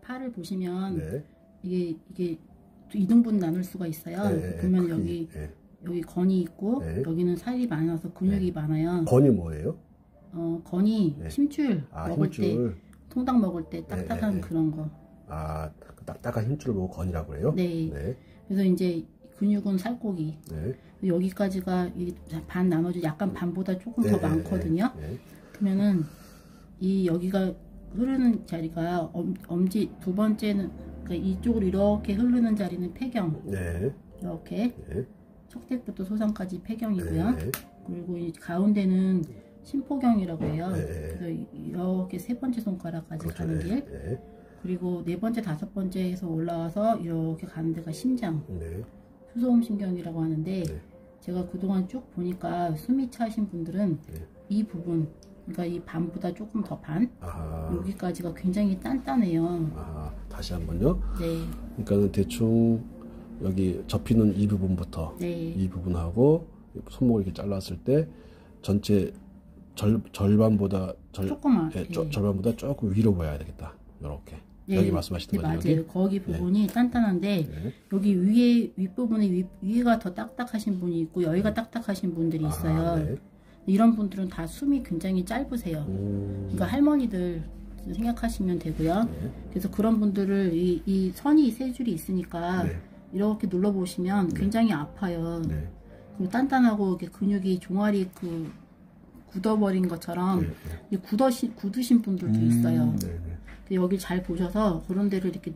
팔을 보시면 네. 이게 2등분 나눌 수가 있어요. 네, 보면 크기. 여기 건이 있고 네. 여기는 살이 많아서 근육이 많아요. 건이 뭐예요? 건이 네. 힘줄 먹을 힘줄. 때 통닭 먹을 때 딱딱한 그런 거. 딱딱한 힘줄을 보고 건이라고 그래요? 네. 네. 그래서 이제 근육은 살코기. 네. 여기까지가 반 나눠져 약간 반보다 조금 더 많거든요. 그러면은 여기가 흐르는 자리가 엄지 두 번째는 그러니까 이쪽으로 이렇게 흐르는 자리는 폐경. 네. 이렇게 네. 척대부터 소상까지 폐경이고요. 네. 그리고 이 가운데는 심포경이라고 해요. 네. 그래서 이렇게 세 번째 손가락까지 그렇죠. 가는 길. 네. 그리고 네 번째, 다섯 번째에서 올라와서 이렇게 가는 데가 심장. 네. 수소음신경이라고 하는데 네. 제가 그동안 쭉 보니까 숨이 차신 분들은 네. 이 부분, 그러니까 이 반보다 조금 더 반, 여기까지가 굉장히 단단해요. 다시 한번요. 네. 그러니까는 대충 여기 접히는 이 부분부터 이 부분하고 손목을 이렇게 잘랐을 때 전체 절반보다 절반보다 조금 위로 보여야 되겠다. 이렇게. 여기 말씀하시는 거죠? 맞아요. 여기? 거기 부분이 단단한데 여기 윗부분에 위에가 더 딱딱하신 분이 있고 여기가 딱딱하신 분들이 있어요. 이런 분들은 다 숨이 굉장히 짧으세요. 그러니까 할머니들 생각하시면 되고요. 그래서 그런 분들을 이 선이 세 줄이 있으니까 이렇게 눌러보시면 굉장히 아파요. 그리고 단단하고 이렇게 근육이 종아리 굳어버린 것처럼 굳으신 분들도 있어요. 여기 잘 보셔서 그런 데를 이렇게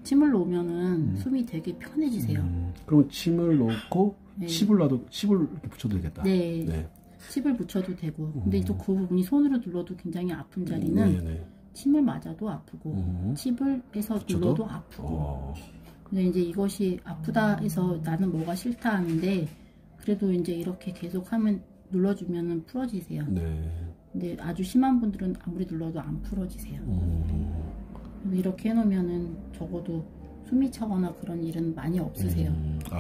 침을 놓으면은 숨이 되게 편해지세요. 그럼 침을 놓고 칩을 이렇게 붙여도 되겠다. 네. 칩을 붙여도 되고. 근데 또 그 부분이 손으로 눌러도 굉장히 아픈 자리는 침을 맞아도 아프고 칩을 빼서 눌러도 아프고. 근데 이제 이것이 아프다 해서 나는 뭐가 싫다 하는데 그래도 이제 이렇게 계속 하면 눌러주면은 풀어지세요. 근데 아주 심한 분들은 아무리 눌러도 안 풀어지세요. 이렇게 해놓으면은 적어도 숨이 차거나 그런 일은 많이 없으세요.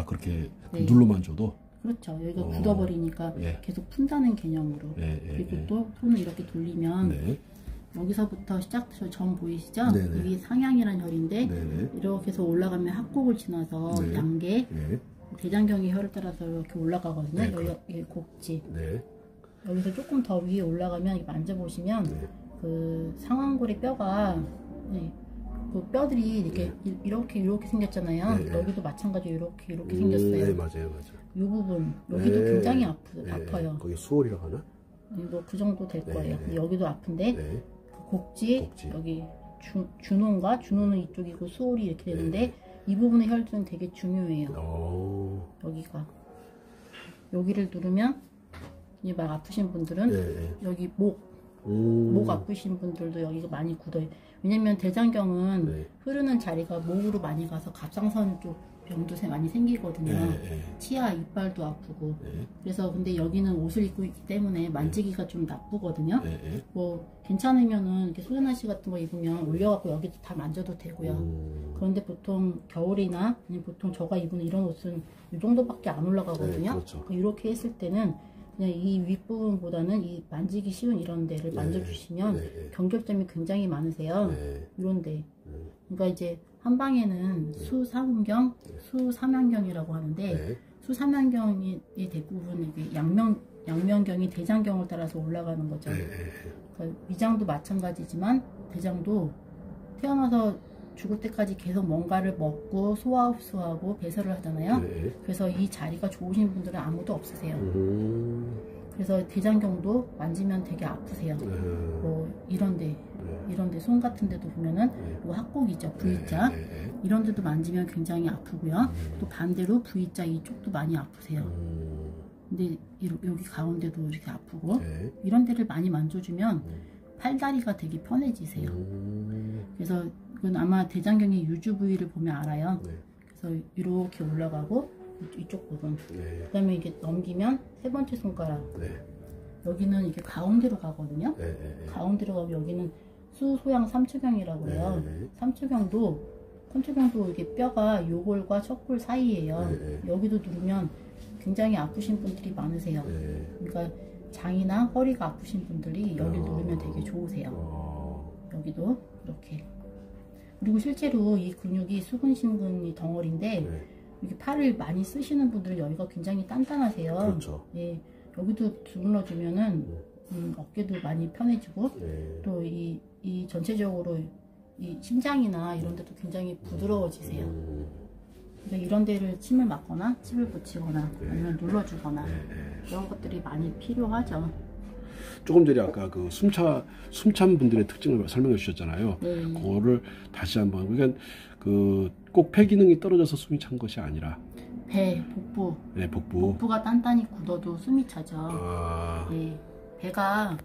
그렇게 눌러만 줘도? 그렇죠. 여기가 굳어버리니까 계속 푼다는 개념으로. 그리고 또 손을 이렇게 돌리면 여기서부터 점 보이시죠? 이게 상향이라는 혈인데 이렇게 해서 올라가면 합곡을 지나서 양계, 대장경의 혈을 따라서 이렇게 올라가거든요. 여기 곡지. 여기서 조금 더 위에 올라가면 만져보시면 그 상완골의 뼈가 그 뼈들이 이렇게 생겼잖아요. 여기도 마찬가지로 이렇게 생겼어요. 맞아요. 이 부분 여기도 굉장히 아파요. 거기 수월이라고 하나? 뭐 그 정도 될 거예요. 근데 여기도 아픈데 그 곡지 여기 준호는 이쪽이고 수월이 이렇게 되는데 이 부분의 혈들은 되게 중요해요. 여기를 누르면 이제 막 아프신 분들은 여기 목 아프신 분들도 여기가 많이 굳어요. 왜냐면 대장경은 흐르는 자리가 목으로 많이 가서 갑상선 쪽 병도 많이 생기거든요. 치아, 이빨도 아프고. 그래서 근데 여기는 옷을 입고 있기 때문에 만지기가 좀 나쁘거든요. 뭐 괜찮으면은 이렇게 소변아시 같은 거 입으면 올려갖고 여기도 다 만져도 되고요. 그런데 보통 겨울이나 아니면 보통 저가 입은 이런 옷은 이 정도밖에 안 올라가거든요. 이렇게 했을 때는 그냥 이 윗부분보다는 이 만지기 쉬운 이런 데를 만져주시면 경결점이 굉장히 많으세요. 이런데. 그러니까 이제 한방에는 수삼경, 수삼양경이라고 하는데 수삼양경이 대부분 이게 양면경이 대장경을 따라서 올라가는 거죠. 그러니까 위장도 마찬가지지만 대장도 태어나서 죽을 때까지 계속 뭔가를 먹고 소화 흡수하고 배설을 하잖아요. 그래서 이 자리가 좋으신 분들은 아무도 없으세요. 그래서 대장경도 만지면 되게 아프세요. 뭐 이런데 손 같은 데도 보면은 이거 합곡이죠. V자 이런 데도 만지면 굉장히 아프고요. 또 반대로 V자 이쪽도 많이 아프세요. 근데 여기 가운데도 이렇게 아프고 이런 데를 많이 만져주면 팔다리가 되게 편해지세요. 그래서 이건 아마 대장경의 유주 부위를 보면 알아요. 그래서 이렇게 올라가고 이쪽 부분. 그 다음에 이게 넘기면 세 번째 손가락. 여기는 이게 가운데로 가거든요. 가운데로 가고 여기는 수소양 삼초경이라고 해요. 삼초경도 이게 뼈가 요골과 척골 사이에요. 여기도 누르면 굉장히 아프신 분들이 많으세요. 그러니까 장이나 허리가 아프신 분들이 여기 누르면 되게 좋으세요. 여기도 이렇게. 그리고 실제로 이 근육이 수근신근이 덩어리인데 네. 이렇게 팔을 많이 쓰시는 분들은 여기가 굉장히 단단하세요. 그렇죠. 예, 여기도 주물러주면은 어깨도 많이 편해지고 네. 또 이 전체적으로 이 심장이나 이런 데도 굉장히 부드러워지세요. 그러니까 이런 데를 침을 맞거나 칩을 붙이거나 아니면 눌러주거나 이런 것들이 많이 필요하죠. 조금 전에 아까 그 숨찬 분들의 특징을 설명해 주셨잖아요. 그거를 다시 한번, 그러니까 그 꼭 폐 기능이 떨어져서 숨이 찬 것이 아니라 배, 복부. 네, 복부. 복부가 단단히 굳어도 숨이 차죠. 네, 배가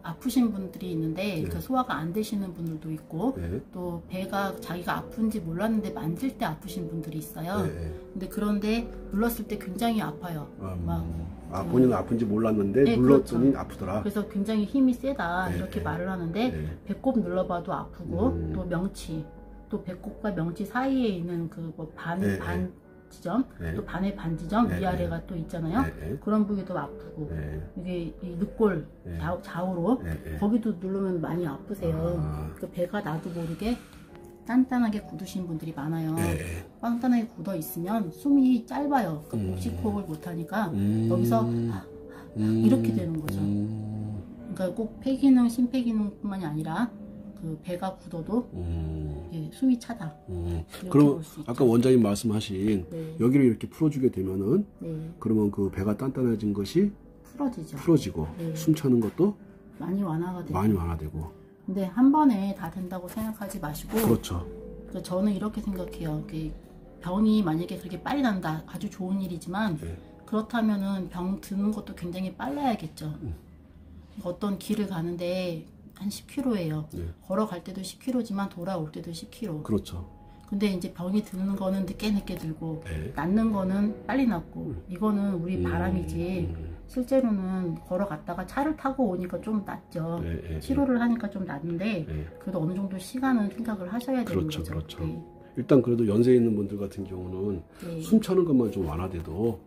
아프신 분들이 있는데 그 소화가 안 되시는 분들도 있고 또 배가 자기가 아픈지 몰랐는데 만질 때 아프신 분들이 있어요. 근데 그런데 눌렀을 때 굉장히 아파요. 본인은 아픈지 몰랐는데 눌렀더니 그렇죠. 아프더라. 그래서 굉장히 힘이 세다 이렇게 말을 하는데 배꼽 눌러봐도 아프고 또 명치, 또 배꼽과 명치 사이에 있는 그 뭐 반 지점, 또 반의 반 지점 위아래가 또 있잖아요. 그런 부위도 아프고 이게 이 늑골 좌우로 거기도 누르면 많이 아프세요. 그 배가 나도 모르게 단단하게 굳으신 분들이 많아요. 단단하게 굳어 있으면 숨이 짧아요. 그 복식호흡을 못하니까 여기서 이렇게 되는 거죠. 그러니까 꼭 폐기능, 심폐기능뿐만이 아니라 그 배가 굳어도 숨이 차다. 그럼 아까 원장님 말씀하신 여기를 이렇게 풀어주게 되면은 그러면 그 배가 단단해진 것이 풀어지고 숨 차는 것도 많이 완화가 되고. 근데 한 번에 다 된다고 생각하지 마시고. 그렇죠. 그러니까 저는 이렇게 생각해요. 병이 만약에 그렇게 빨리 난다, 아주 좋은 일이지만 그렇다면은 병 드는 것도 굉장히 빨라야겠죠. 어떤 길을 가는데 한 10km예요. 걸어갈 때도 10km지만 돌아올 때도 10km. 그렇죠. 근데 이제 병이 드는 거는 늦게 들고 낫는 거는 빨리 낫고 이거는 우리 바람이지 실제로는 걸어갔다가 차를 타고 오니까 좀 낫죠. 치료를 하니까 좀 낫는데 그래도 어느 정도 시간은 생각을 하셔야 되는 거죠. 그렇죠. 일단 그래도 연세 있는 분들 같은 경우는 숨 차는 것만 좀 완화돼도.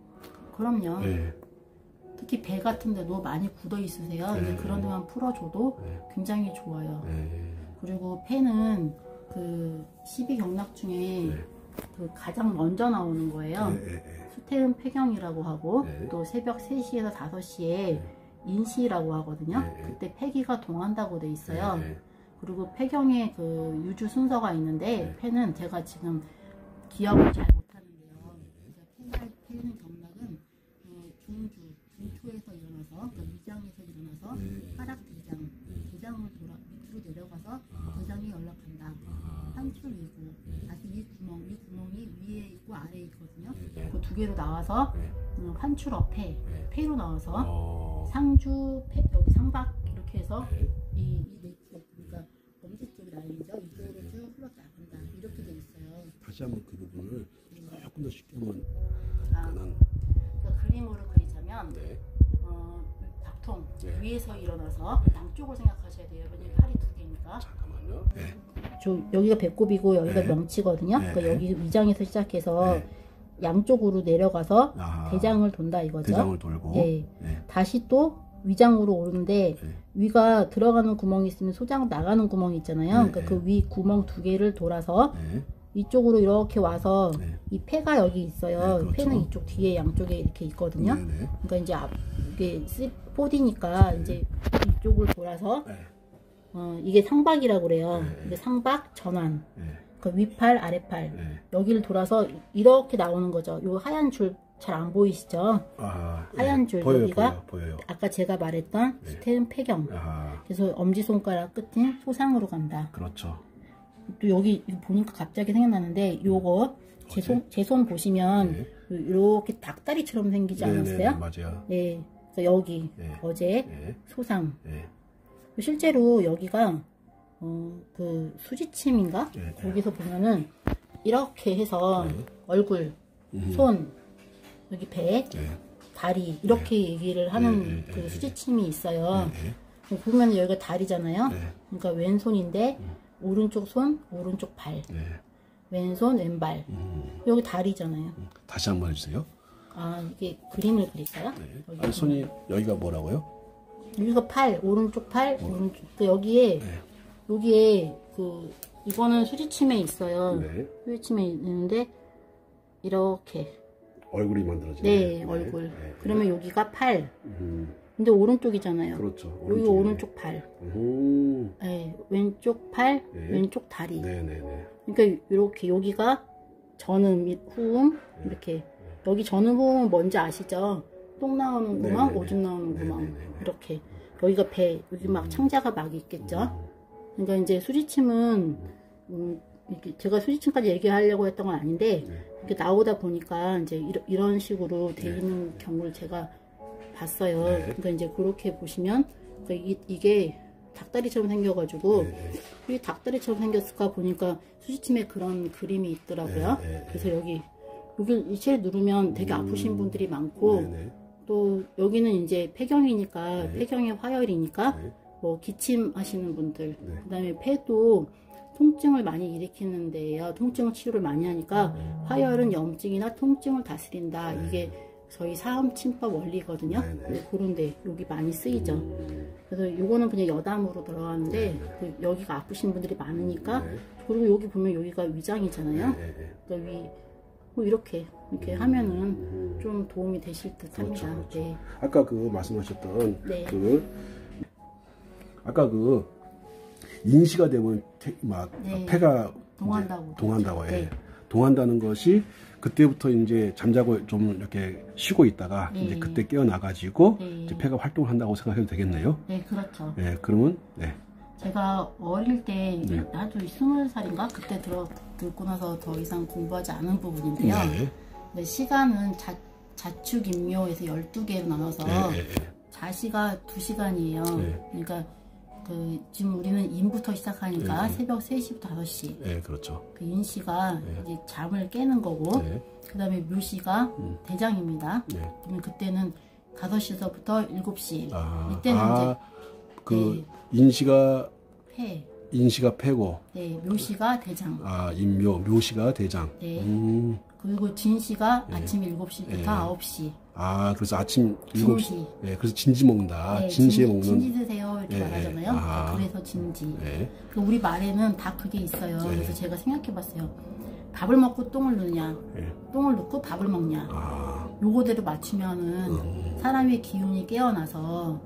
그럼요. 특히 배 같은 데도 많이 굳어 있으세요. 이제 그런 데만 풀어줘도 굉장히 좋아요. 그리고 폐는 그 12경락 중에 그 가장 먼저 나오는 거예요. 수태음 폐경이라고 하고 또 새벽 3시에서 5시에 인시라고 하거든요. 그때 폐기가 동한다고 돼 있어요. 그리고 폐경의 그 유주 순서가 있는데 폐는 제가 지금 기억을 잘 못하는데요. 폐는 경락은 중초에서 일어나서 위장에서 일어나서 하락 대장, 대장을 밑으로 내려가서 대장이 연락한다. 상출 이구, 다시 이 구멍이 위에 있고 아래에 있거든요. 그 두 개로 나와서 환출어 폐로 나와서 상주, 여기 상박 이렇게 해서 이 네쪽, 그러니까 엄지 쪽 라인이죠. 이쪽으로 쭉 흘러 나간다. 이렇게 돼 있어요. 다시 한번 그 부분을 조금 더 쉽게 한번 그러니까 그림으로 그리자면 박통 위에서 일어나서 양쪽을 생각하셔야 돼요. 왜냐면 팔이 두 개니까. 잠깐만요. 여기가 배꼽이고 여기가 명치거든요. 그러니까 여기 위장에서 시작해서 양쪽으로 내려가서 대장을 돈다 이거죠. 대장을 돌고. 다시 또 위장으로 오르는데 위가 들어가는 구멍이 있으면 소장 나가는 구멍이 있잖아요. 그러니까 그 위 구멍 두 개를 돌아서 이쪽으로 이렇게 와서 이 폐가 여기 있어요. 그렇죠. 폐는 이쪽 뒤에 양쪽에 이렇게 있거든요. 그러니까 이제 이게 4D니까 이제 이쪽을 돌아서 이게 상박이라고 그래요. 이게 상박 전환. 그 위팔 아래팔 여기를 돌아서 이렇게 나오는 거죠. 요 하얀 줄 잘 안 보이시죠? 하얀 줄 여기가 보여요. 아까 제가 말했던 수태음 폐경. 그래서 엄지손가락 끝인 소상으로 간다. 그렇죠. 또 여기 보니까 갑자기 생각나는데 요거 제 손 보시면 이렇게 닭다리처럼 생기지 않았어요? 맞아요. 그래서 여기 어제 소상. 실제로 여기가 그 수지침인가? 거기서 보면은 이렇게 해서 얼굴, 손, 여기 배, 다리 이렇게 얘기를 하는 그 수지침이 있어요. 보면 여기가 다리잖아요. 그러니까 왼손인데 오른쪽 손, 오른쪽 발, 왼손, 왼발. 여기 다리잖아요. 다시 한번 해주세요. 이게 그림을 그릴까요? 아니, 손이 여기가 뭐라고요? 여기가 팔, 오른쪽 팔, 오른쪽. 여기에 그 이거는 수지침에 있어요. 네. 수지침에 있는데 이렇게 얼굴이 만들어지네. 네, 얼굴. 네. 그러면 여기가 팔. 근데 오른쪽이잖아요. 그렇죠. 여기 오른쪽 팔. 네, 왼쪽 팔, 네. 왼쪽 다리. 네네네. 그러니까 이렇게 여기가 전음 및 후음 이렇게 여기 전음 후음은 뭔지 아시죠? 똥 나오는 구멍, 오줌 나오는 구멍 이렇게 여기가 배, 여기 막 창자가 막 있겠죠? 그러니까 이제 수지침은 이렇게 제가 수지침까지 얘기하려고 했던 건 아닌데 이렇게 나오다 보니까 이제 이런 식으로 돼 있는 경우를 제가 봤어요. 그러니까 이제 그렇게 보시면 그러니까 이게 닭다리처럼 생겨가지고 왜 닭다리처럼 생겼을까 보니까 수지침에 그런 그림이 있더라고요. 그래서 여기 이체를 누르면 되게 아프신 분들이 많고 또 여기는 이제 폐경이니까 폐경의 화열이니까 뭐 기침 하시는 분들 그 다음에 폐도 통증을 많이 일으키는 데에요. 통증 치료를 많이 하니까 화열은 염증이나 통증을 다스린다. 이게 저희 사음침법 원리거든요. 그런데 여기 많이 쓰이죠. 그래서 요거는 그냥 여담으로 들어가는데 여기가 아프신 분들이 많으니까 그리고 여기 보면 여기가 위장이잖아요. 그러니까 뭐 이렇게 하면은 좀 도움이 되실 듯 합니다. 그렇죠. 네. 아까 그 말씀하셨던 아까 인시가 되면 막 폐가 동한다고 해. 동한다는 것이 그때부터 이제 잠자고 좀 이렇게 쉬고 있다가 이제 그때 깨어나가지고 이제 폐가 활동을 한다고 생각해도 되겠네요. 네, 그렇죠. 네, 그러면 제가 어릴 때 나도 20살인가 그때 듣고 나서 더 이상 공부하지 않은 부분인데요. 근데 시간은 자축인묘에서 12개로 나눠서 자시가 2시간이에요. 그러니까 지금 우리는 인부터 시작하니까 새벽 3시부터 5시. 네, 그렇죠. 그 인시가 이제 잠을 깨는 거고, 그 다음에 묘시가 대장입니다. 그러면 그때는 5시서부터 7시. 이때는 이제 인시가 폐고. 네, 묘시가 대장. 묘시가 대장. 네. 그리고 진시가 아침 7시부터 9시. 그래서 아침 7시. 그래서 진지 먹는다. 진시에 먹는. 진지 드세요. 이렇게 말하잖아요. 그래서 진지. 우리 말에는 다 그게 있어요. 그래서 제가 생각해 봤어요. 밥을 먹고 똥을 누냐. 똥을 넣고 밥을 먹냐. 요거대로 맞추면은 사람의 기운이 깨어나서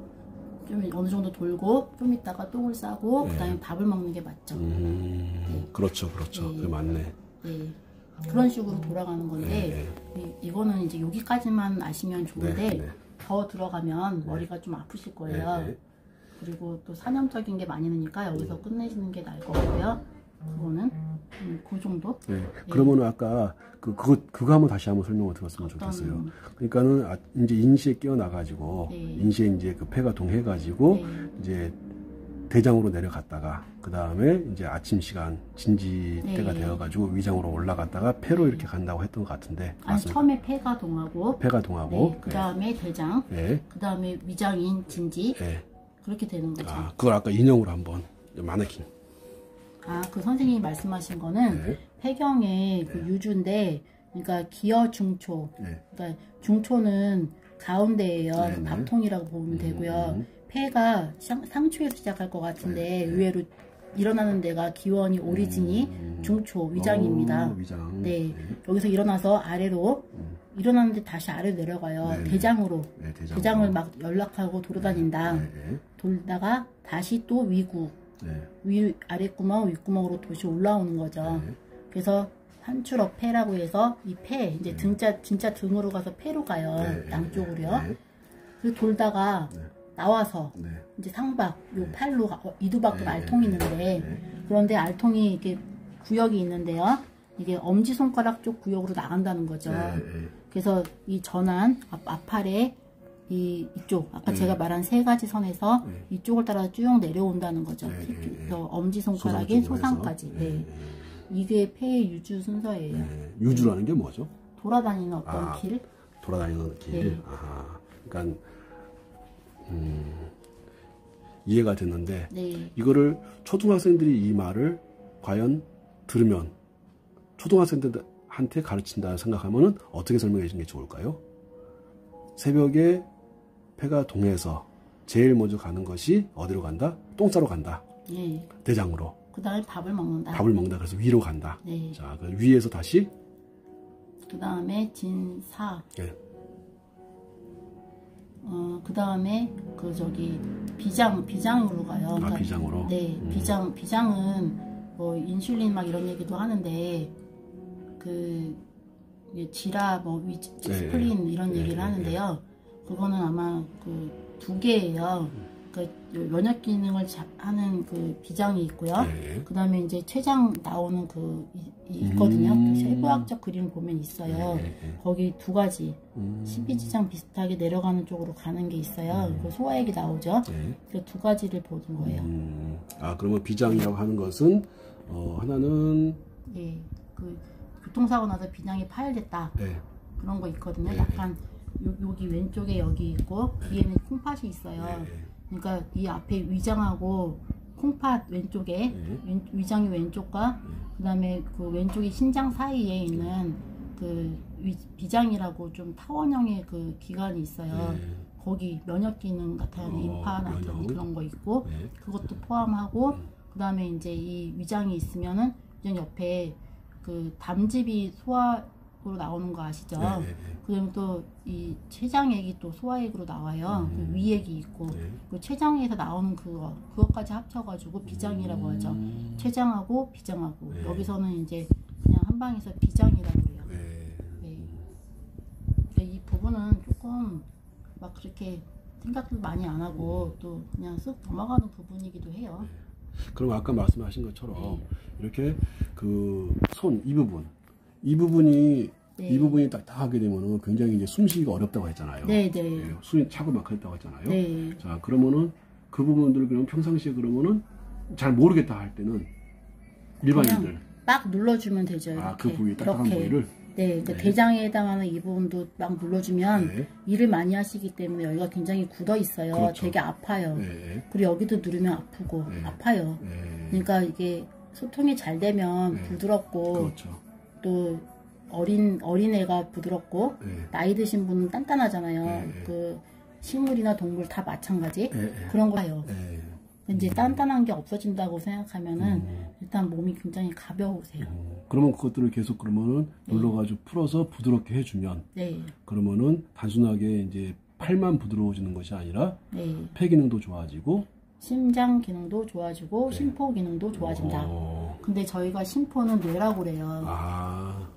좀 어느 정도 돌고 좀 있다가 똥을 싸고 그 다음에 밥을 먹는 게 맞죠. 그렇죠. 그게 맞네. 그런 식으로 돌아가는 건데 이거는 이제 여기까지만 아시면 좋은데 더 들어가면 머리가 좀 아프실 거예요. 그리고 또 산염적인 게 많이 나니까 여기서 끝내시는 게 나을 것 같고요. 그거는 그 정도. 그러면은 아까 그거 한번 다시 한번 설명을 들었으면 좋겠어요. 그러니까는 이제 인시에 깨어나가지고 인시에 이제 그 폐가 동해가지고 이제 대장으로 내려갔다가 그 다음에 이제 아침 시간 진지 때가 되어가지고 위장으로 올라갔다가 폐로 이렇게 간다고 했던 것 같은데. 아니, 처음에 폐가 동하고 그 다음에 대장, 그 다음에 위장인 진지 그렇게 되는 거죠. 그걸 아까 인형으로 한번 마네킹. 그 선생님이 말씀하신 거는 폐경의 그 유주인데, 그러니까 기어 중초. 그러니까 중초는 가운데예요. 밥통이라고 보면 되고요. 폐가 상초에서 시작할 것 같은데 의외로 일어나는 데가 기원이 오리진이 중초 위장입니다. 여기서 일어나서 아래로 일어나는데 다시 아래로 내려가요. 대장으로. 대장을 막 연락하고 돌아다닌다. 돌다가 다시 또 위구. 아랫구멍, 윗구멍으로 다시 올라오는 거죠. 그래서 한추럭 폐라고 해서 이 폐, 이제 진짜 등으로 가서 폐로 가요. 양쪽으로요. 그래서 돌다가 나와서 이제 상박, 요 팔로 이두박도 알통이 있는데 그런데 알통이 이렇게 구역이 있는데요. 이게 엄지손가락 쪽 구역으로 나간다는 거죠. 그래서 이 전환, 앞팔에 이쪽, 아까 제가 말한 3가지 선에서 이쪽을 따라 쭉 내려온다는 거죠. 엄지손가락인 소상까지. 이게 폐의 유주 순서예요. 유주라는 게 뭐죠? 돌아다니는 어떤 길? 돌아다니는 길. 그러니까 이해가 됐는데 이거를 초등학생들이 이 말을 과연 들으면 초등학생들한테 가르친다 생각하면은 어떻게 설명해 주는 게 좋을까요? 새벽에 폐가 동해서 제일 먼저 가는 것이 어디로 간다? 똥 싸러 간다. 대장으로. 그 다음에 밥을 먹는다. 밥을 먹는다. 그래서 위로 간다. 네. 자, 그 위에서 다시. 그 다음에 진사. 네. 그 다음에 그 저기 비장으로 가요. 아, 그러니까, 비장으로. 네, 비장은 뭐 인슐린 막 이런 얘기도 하는데 그 지라 뭐 스플린 이런 얘기를 하는데요. 그거는 아마 그 2개예요. 그 면역 기능을 하는 그 비장이 있고요. 그 다음에 이제 췌장 나오는 그 있거든요. 그 세부학적 그림 보면 있어요. 거기 2가지 12지장 비슷하게 내려가는 쪽으로 가는 게 있어요. 그 소화액이 나오죠. 그 2가지를 보는 거예요. 아, 그러면 비장이라고 하는 것은 하나는 예, 그 교통사고 나서 비장이 파열됐다. 그런 거 있거든요. 약간 여기 왼쪽에 여기 있고 뒤에는 콩팥이 있어요. 그러니까 이 앞에 위장하고 콩팥 왼쪽에 위장이 왼쪽과 그 다음에 그 왼쪽이 신장 사이에 있는 그 비장이라고 좀 타원형의 그 기관이 있어요. 거기 면역 기능 나타나는 인파 나타나는 그런 거 있고 그것도 포함하고 그 다음에 이제 이 위장이 있으면은 위장 옆에 그 담즙이 소화로 나오는 거 아시죠? 그다음에 또 이 췌장액이 또 소화액으로 나와요. 그 위액이 있고 그 췌장에서 나오는 그것까지 합쳐가지고 비장이라고 하죠. 췌장하고 비장하고 여기서는 이제 그냥 한 방에서 비장이라고 해요. 이 부분은 조금 막 그렇게 생각도 많이 안 하고 또 그냥 쓱 넘어가는 부분이기도 해요. 그럼 아까 말씀하신 것처럼 이렇게 그 손 이 부분이 이 부분이 딱딱하게 되면은 굉장히 이제 숨쉬기가 어렵다고 했잖아요. 숨이 차고 막혔다고 했잖아요. 자, 그러면은 그 부분들 그러면 평상시에 그러면은 잘 모르겠다 할 때는 일반인들 막 눌러주면 되죠. 이렇게. 그 부위 딱딱한 부위를. 그 대장에 해당하는 이 부분도 막 눌러주면 일을 많이 하시기 때문에 여기가 굉장히 굳어 있어요. 그렇죠. 되게 아파요. 그리고 여기도 누르면 아프고 아파요. 그러니까 이게 소통이 잘 되면 부드럽고 또 어린애가 부드럽고 나이 드신 분은 단단하잖아요. 그 식물이나 동물 다 마찬가지 그런 거예요. 이제 단단한 게 없어진다고 생각하면은 일단 몸이 굉장히 가벼우세요. 그러면 그것들을 계속 그러면은 눌러가지고 풀어서 부드럽게 해주면 그러면은 단순하게 이제 팔만 부드러워지는 것이 아니라 폐 기능도 좋아지고 심장 기능도 좋아지고 심포 기능도 좋아진다. 근데 저희가 심포는 뇌라고 그래요.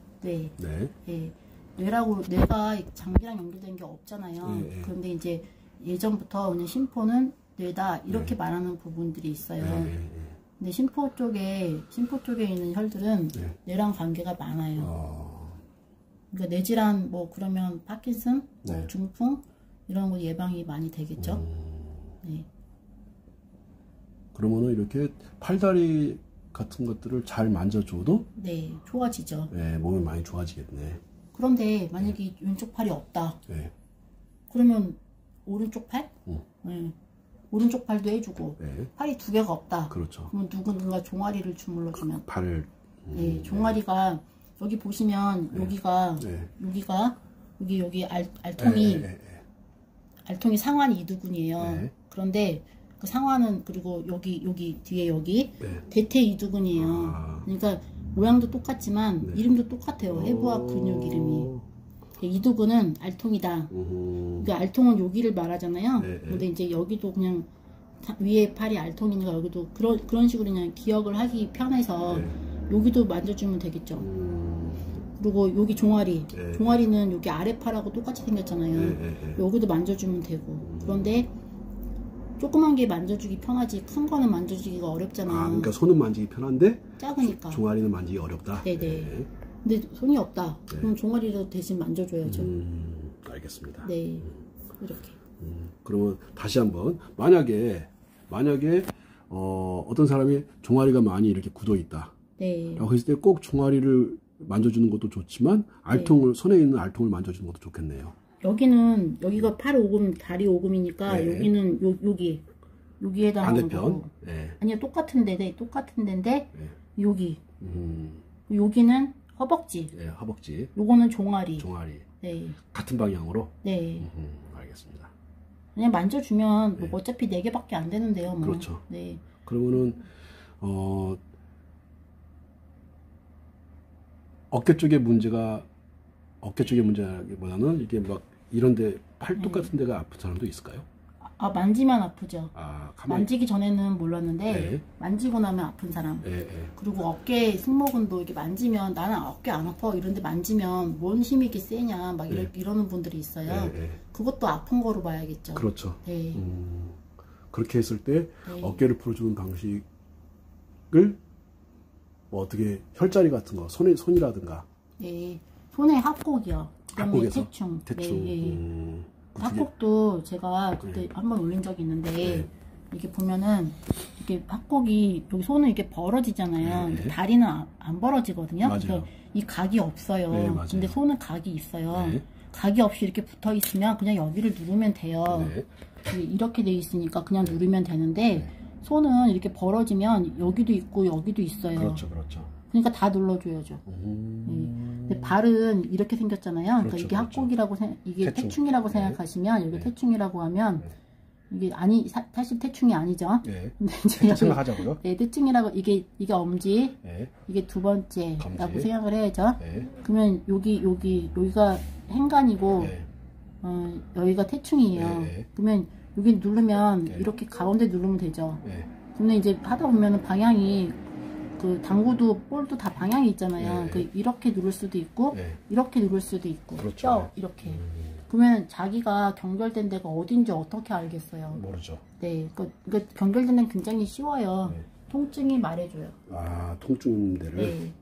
뇌라고 뇌가 장기랑 연결된 게 없잖아요. 그런데 이제 예전부터 그냥 심포는 뇌다 이렇게 말하는 부분들이 있어요. 근데 심포 쪽에 있는 혈들은 뇌랑 관계가 많아요. 그러니까 뇌질환 뭐 그러면 파킨슨, 뭐 중풍 이런 거 예방이 많이 되겠죠. 그러면은 이렇게 팔다리 같은 것들을 잘 만져줘도 좋아지죠. 몸이 많이 좋아지겠네. 그런데 만약에 왼쪽 팔이 없다. 그러면 오른쪽 팔? 오른쪽 팔도 해주고 팔이 2개가 없다. 그러면 누군가 종아리를 주물러주면 팔을 종아리가 여기 보시면 여기가 여기 알통이 알통이 상완 이두근이에요. 그런데 그 상완은 그리고 여기 뒤에 여기 대퇴 이두근이에요. 그러니까 모양도 똑같지만 이름도 똑같아요. 해부학 근육 이름이. 이두근은 알통이다. 그러니까 알통은 여기를 말하잖아요. 근데 이제 여기도 그냥 위에 팔이 알통이니까 여기도 그런 식으로 그냥 기억을 하기 편해서 여기도 만져주면 되겠죠. 그리고 여기 종아리. 종아리는 여기 아래팔하고 똑같이 생겼잖아요. 여기도 만져주면 되고. 그런데 조그만 게 만져주기 편하지 큰 거는 만져주기가 어렵잖아요. 그러니까 손은 만지기 편한데 작으니까 종아리는 만지기 어렵다. 근데 손이 없다. 그럼 종아리로 대신 만져줘야죠. 알겠습니다. 이렇게. 그러면 다시 한번 만약에 어떤 사람이 종아리가 많이 이렇게 굳어 있다. 라고 했을 때 꼭 종아리를 만져주는 것도 좋지만 알통을 손에 있는 알통을 만져주는 것도 좋겠네요. 여기가 팔 오금, 다리 오금이니까 여기는 여기에 해당하는 거고. 아니요, 똑같은 데인데 여기는 허벅지. 허벅지. 요거는 종아리. 같은 방향으로. 알겠습니다. 그냥 만져주면 뭐 어차피 4개밖에 안 되는데요. 뭐. 그러면은 어깨 쪽의 문제라기보다는 이게 막 이런데 팔뚝 같은 데가 아픈 사람도 있을까요? 만지면 아프죠. 가만히... 만지기 전에는 몰랐는데 네. 만지고 나면 아픈 사람. 네. 그리고 어깨 승모근도 이렇게 만지면 나는 어깨 안 아파 이런데 만지면 뭔 힘이 이렇게 세냐 막 네. 이러는 분들이 있어요. 그것도 아픈 거로 봐야겠죠. 그렇죠. 네. 그렇게 했을 때 어깨를 풀어주는 방식을 뭐 어떻게 혈자리 같은 거 손이라든가. 네. 손에 합곡이요. 합곡에서 태충. 네. 합곡도 제가 그때 한번 올린 적이 있는데 이게 보면은 이게 합곡이 여기 손은 이렇게 벌어지잖아요. 근데 다리는 안 벌어지거든요. 그래서 이 각이 없어요. 근데 손은 각이 있어요. 각이 없이 이렇게 붙어 있으면 그냥 여기를 누르면 돼요. 이렇게 돼 있으니까 그냥 누르면 되는데 손은 이렇게 벌어지면 여기도 있고 여기도 있어요. 그렇죠. 그러니까 다 눌러줘야죠. 근데 발은 이렇게 생겼잖아요. 그러니까 이게 합곡이라고 이게 태충이라고 생각하시면 여기 태충이라고 하면 이게 사실 태충이 아니죠. 근데 이제 생각하자고요. 태충이라고 이게 엄지, 이게 두 번째라고 생각을 해야죠. 그러면 여기가 행간이고 여기가 태충이에요. 그러면 여기 누르면 이렇게 가운데 누르면 되죠. 근데 이제 하다 보면은 방향이 그 당구도 볼도 다 방향이 있잖아요. 이렇게 누를 수도 있고 이렇게 누를 수도 있고 그렇죠. 이렇게. 그러면 자기가 경결된 데가 어딘지 어떻게 알겠어요? 모르죠. 네, 그러니까 경결된 데는 굉장히 쉬워요. 통증이 말해줘요. 통증 데를. 네.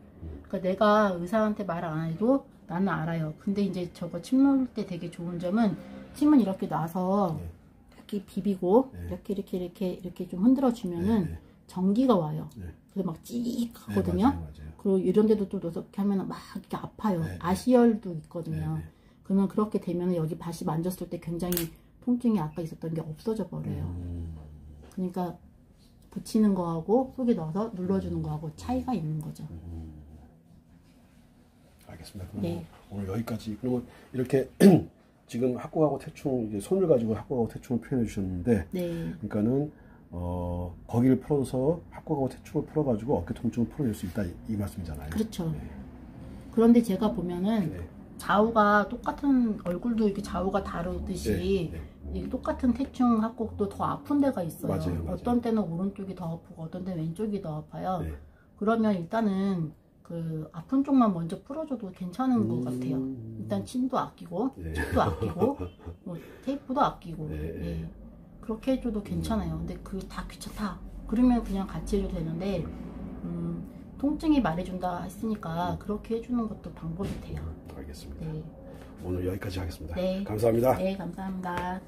그러니까 내가 의사한테 말 안 해도 나는 알아요. 근데 이제 저거 침 놓을 때 되게 좋은 점은 침은 이렇게 놔서 이렇게 비비고 이렇게 좀 흔들어 주면은 전기가 와요. 그래서 막 찍 하거든요. 맞아요. 그리고 이런 데도 또 이렇게 하면 막 이렇게 아파요. 아시열도 있거든요. 그러면 그렇게 되면 여기 밭이 만졌을 때 굉장히 통증이 아까 있었던 게 없어져 버려요. 그러니까 붙이는 거하고 속에 넣어서 눌러주는 거하고 차이가 있는 거죠. 알겠습니다. 오늘 여기까지. 그러면 이렇게 지금 합곡하고 태충, 이제 손을 가지고 합곡하고 태충을 표현해 주셨는데, 그러니까는 거기를 풀어서 합곡하고 태충을 풀어가지고 어깨 통증을 풀어낼 수 있다 이 말씀이잖아요. 그렇죠. 그런데 제가 보면은 좌우가 똑같은 얼굴도 이렇게 좌우가 다르듯이 이 똑같은 태충 합곡도 더 아픈 데가 있어요. 맞아요. 어떤 때는 오른쪽이 더 아프고 어떤 때는 왼쪽이 더 아파요. 그러면 일단은 그 아픈 쪽만 먼저 풀어줘도 괜찮은 것 같아요. 일단 침도 아끼고 칩도 아끼고 뭐 테이프도 아끼고 그렇게 해줘도 괜찮아요. 근데 그 다 귀찮다 그러면 그냥 같이 해줘도 되는데 통증이 말해준다 했으니까 그렇게 해주는 것도 방법이 돼요. 알겠습니다. 오늘 여기까지 하겠습니다. 네. 감사합니다. 네, 감사합니다.